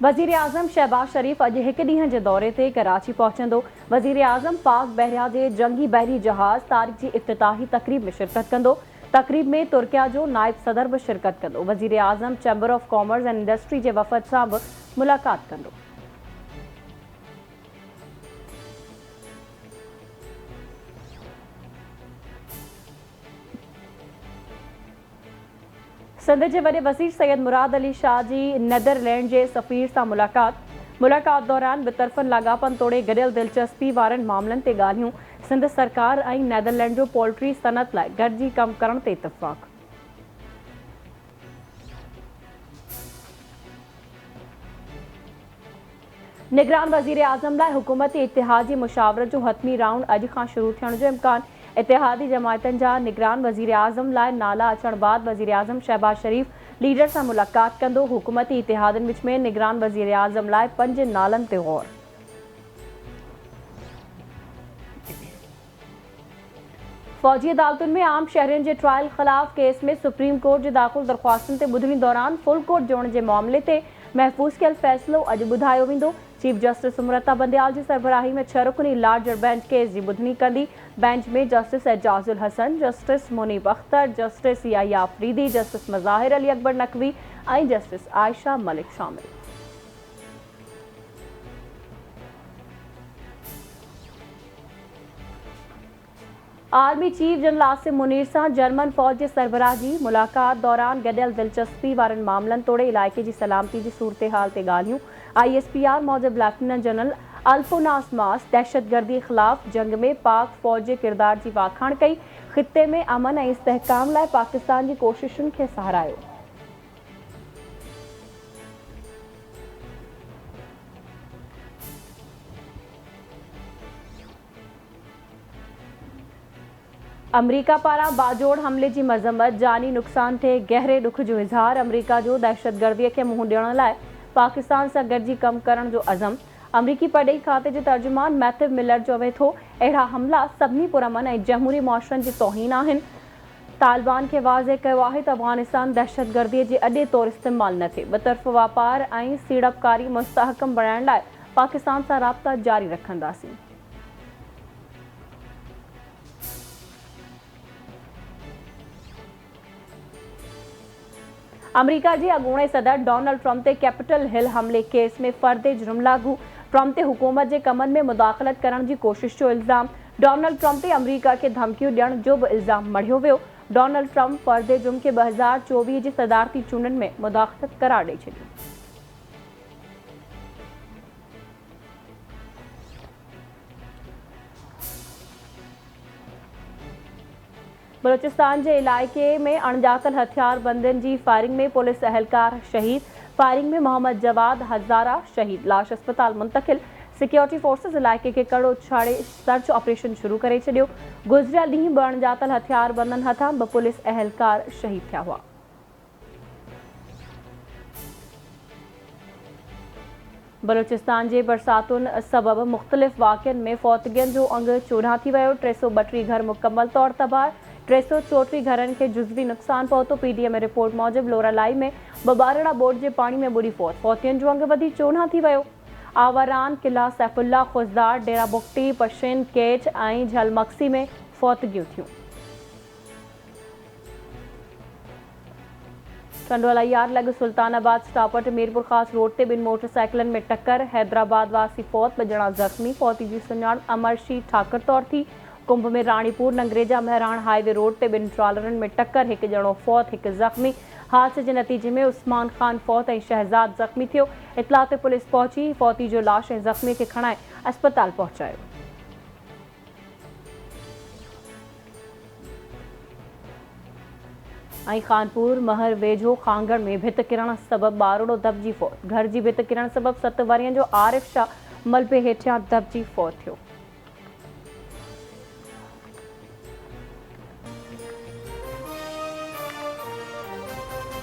वज़ीर आज़म शहबाज शरीफ अॼु हिकु ॾींहं जे दौरे ते कराची पहुचंदो। वज़ीर आज़म पाक बहरिया जे जंगी बहरी जहाज़ तारिक जी इफ़्तिताही तक़रीब में शिरकत कंदो। तक़रीब में तुर्किया जो नायब सदर बि शिरकत कंदो। वज़ीर आज़म chamber of commerce and industry जे वफ़द सां बि मुलाक़ात कंदो। सिंध जे वॾे वज़ीर सैयद मुराद अली शाह जी नीदरलैंड जे सफ़ीर सां मुलाक़ात दौरान ॿितरफ़नि लाॻापनि तोड़े गॾियल दिलचस्पी वारनि मामलनि ते ॻाल्हियूं। सिंध सरकार ऐं नीदरलैंड जो पोल्ट्री सनत लाइ गॾिजी कमु करण ते इतफ़ाक़। निगरान वज़ीर आज़म लाइ हुकूमती इतिहादी मुशावरत जो हतमी राउंड अॼु खां शुरू थियण जो इम्कान। इतिहादी जमायतनि जा निगरान वज़ीर आज़म लाइ नाला अचण बाद वज़ीर आज़म शहबाज शरीफ लीडर सां मुलाक़ात कंदो। हुकूमती इतिहादनि विच में निगरान वज़ीर आज़म लाइ 5 नालनि ते गौर। फ़ौजी अदालतुनि में आम शहरियुनि जे ट्रायल ख़िलाफ़ केस में सुप्रीम कोर्ट जे दाख़िल दरख़्वास्तुनि ते ॿुधणी दौरान फुल कोर्ट जोड़ण जे मामले ते महफ़ूज़ कयल फ़ैसिलो अॼु ॿुधायो वेंदो। चीफ जस्टिस सुमरता बंदयाल जी सरबराही में 6 रुकनी लार्जर बेंच केस जी ॿुधणी कंदी। बेंच में justice Ijazul Hasan, justice Munib Akhtar, justice Yahya Afridi, justice Mazahir Ali Akbar Naqvi ऐं जस्टिस आयशा मलिक शामिल। Army chief general Asim Munir सां जर्मन फ़ौज जे सरबराह जी मुलाक़ात दौरान गॾियल दिलचस्पी वारनि मामलनि तोड़े इलाइक़े जी सलामती जी सूरत हाल ते ॻाल्हियूं। ISPR मौजब लेफ्टिनेंट जनरल अल्फोनास मास दहशतगर्दी ख़िलाफ़ जंग में पाक फ़ौज जे किरदार जी वाखाण कई। ख़िते में अमन ऐं इस्तेहकाम लाइ पाकिस्तान जी कोशिशुनि खे सहारायो। अमरीका पारां बाजोड़ हमले जी मज़म्मत, जानी नुक़सान ते गहरे ॾुख जो इज़हार। अमरीका जो दहशतगर्दीअ खे मुंहुं ॾियण लाइ पाकिस्तान सां गॾिजी कमु करण जो अज़म। अमरीकी परॾेही खाते जे तर्जुमान मैथ्यू मिलर चवे थो, अहिड़ा हमला सभिनी पुरअमन ऐं जमहूरी मुआशरनि जी तौहीन आहिनि। तालिबान खे वाज़े कयो आहे त अफ़गानिस्तान दहशतगर्दीअ जे अॾे तौरु इस्तेमालु न थिए। ॿतर्फ़ वापार ऐं सीड़पकारी मुस्तहकम बणाइण लाइ पाकिस्तान सां राब्ता जारी रखंदासीं। अमरीका जे अॻूणे सदर डोनाल्ड ट्रंप ते कैपिटल हिल हमले केस में फ़र्दे जुर्म लागू। ट्रंप ते हुकूमत जे कमनि में मुदाख़लत करण जी कोशिश जो इल्ज़ाम। डोनाल्ड ट्रंप ते अमरीका खे धमकियूं ॾियण जो बि इल्ज़ाम मढ़ियो वियो। डोनाल्ड ट्रंप फ़र्दे जुर्म खे 2024 जी सदारती चूंडनि में मुदाख़लत करार ॾेई छॾी। बलोचिस्तान जे इलाइक़े में अणॼातल हथियारबंदनि जी फायरिंग में पुलिस अहलकार शहीद। फायरिंग में मोहम्मद जवाद हज़ारा शहीद, लाश अस्पताल मुंतक़िल। सिक्योरिटी फोर्सेस इलाइक़े खे कड़ो छाड़े सर्च ऑपरेशन शुरू करे छॾियो। गुज़िरियल ॾींहुं ॿ अणॼातल हथियारबंदनि हथां 2 पुलिस अहलकार शहीद थिया हुआ। बलोचिस्तान जे बरसातुनि सबबि मुख़्तलिफ़ वाक़िअनि में फ़ौतगियुनि जो अंगु चोॾांहुं थी वियो। 332 घर मुकमल तौर तबाह, 334 घरनि खे जुज़वी नुक़सान पहुतो। PDM रिपोर्ट मूजिब लोरालाई में 2 ॿारड़ा बोट जे पाणी में ॿुॾी फ़ौत। फ़ौतियुनि जो अंगु वधी चोॾांहुं थी वियो। आवारान, किला सैफुल्ला, खुज़दार, डेरा बुक्टी, पशिन, केच ऐं झलमक्सी में फ़ौतगियूं थियूं। कंडोला यार लॻ सुल्तानाबाद स्टापट मीरपुर ख़ास रोड ते 2 मोटरसाइकिलनि में टक्कर। हैदराबाद वासी फ़ौत, 2 ॼणा ज़ख़्मी। फ़ौती जी सुञाण अमरशी ठाकर तौर थी। कुंभ में राणीपुर नंगरेजा महराण हाईवे रोड ते 2 ट्रालरनि में टक्कर, 1 ॼणो फ़ौत, 1 ज़ख़्मी। हादसे जे नतीजे में उस्मान खान फ़ौत ऐं शहज़ाद ज़ख़्मी थियो। इतला ते पुलिस पहुची फ़ौती जो लाश ऐं ज़ख़्मी खे खणाए अस्पताल पहुचायो। ऐं कानपुर महर वेझो खांगड़ में भित किरण सबबि ॿारड़ो दॿिजी फ़ौत। घर जी भित किरण सबबि 7 वरियनि जो आरिफ शाह मलबे हेठियां दॿिजी फ़ौत थियो।